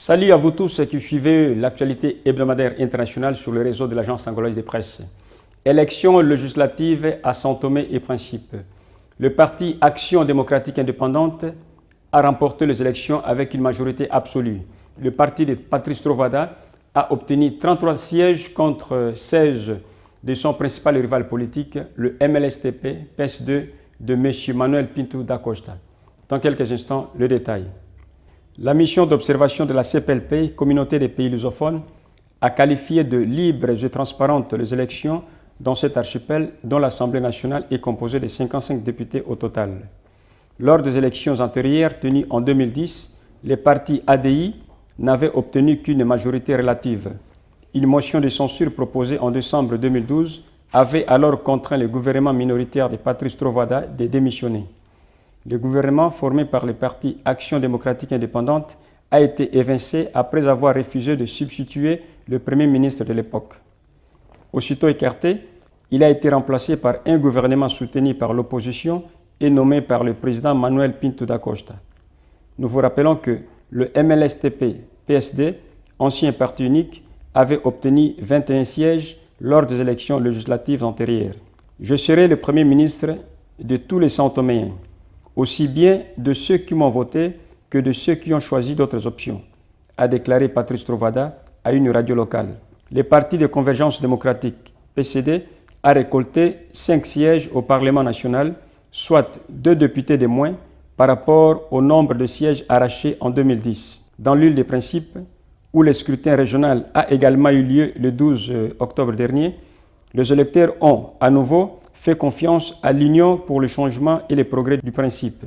Salut à vous tous qui suivez l'actualité hebdomadaire internationale sur le réseau de l'Agence angolaise de presse. Élections législatives à São Tomé et Principe. Le parti Action démocratique indépendante a remporté les élections avec une majorité absolue. Le parti de Patrice Trovoada a obtenu 33 sièges contre 16 de son principal rival politique, le MLSTP-PS2 de M. Manuel Pinto da Costa. Dans quelques instants, le détail. La mission d'observation de la CPLP, Communauté des pays lusophones, a qualifié de libres et transparentes les élections dans cet archipel dont l'Assemblée nationale est composée de 55 députés au total. Lors des élections antérieures tenues en 2010, les partis ADI n'avaient obtenu qu'une majorité relative. Une motion de censure proposée en décembre 2012 avait alors contraint le gouvernement minoritaire de Patrice Trovoada de démissionner. Le gouvernement formé par le parti Action démocratique indépendante a été évincé après avoir refusé de substituer le premier ministre de l'époque. Aussitôt écarté, il a été remplacé par un gouvernement soutenu par l'opposition et nommé par le président Manuel Pinto da Costa. Nous vous rappelons que le MLSTP-PSD, ancien parti unique, avait obtenu 21 sièges lors des élections législatives antérieures. Je serai le premier ministre de tous les São-Toméens, aussi bien de ceux qui m'ont voté que de ceux qui ont choisi d'autres options, a déclaré Patrice Trovoada à une radio locale. Le Parti de convergence démocratique, PCD, a récolté 5 sièges au Parlement national, soit 2 députés de moins par rapport au nombre de sièges arrachés en 2010. Dans l'île des Principes, où le scrutin régional a également eu lieu le 12 octobre dernier, les électeurs ont à nouveau fait confiance à l'Union pour le changement et le progrès du Principe.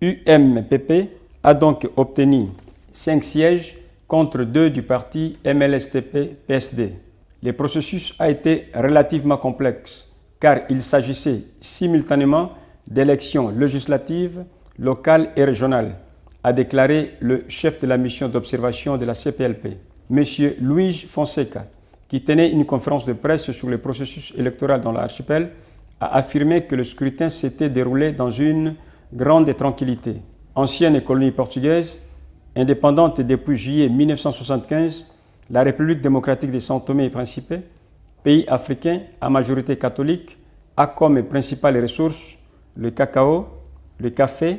UMPP a donc obtenu 5 sièges contre 2 du parti MLSTP-PSD. Le processus a été relativement complexe car il s'agissait simultanément d'élections législatives, locales et régionales, a déclaré le chef de la mission d'observation de la CPLP, M. Luís Fonseca, qui tenait une conférence de presse sur le processus électoral dans l'archipel, a affirmé que le scrutin s'était déroulé dans une grande tranquillité. Ancienne colonie portugaise, indépendante depuis juillet 1975, la République démocratique de São Tomé et Principe, pays africain à majorité catholique, a comme principales ressources le cacao, le café,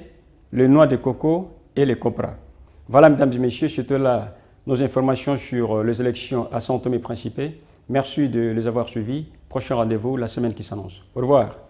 les noix de coco et les copra. Voilà, mesdames et messieurs, c'était là nos informations sur les élections à São Tomé et Principe. Merci de les avoir suivis. Prochain rendez-vous la semaine qui s'annonce. Au revoir.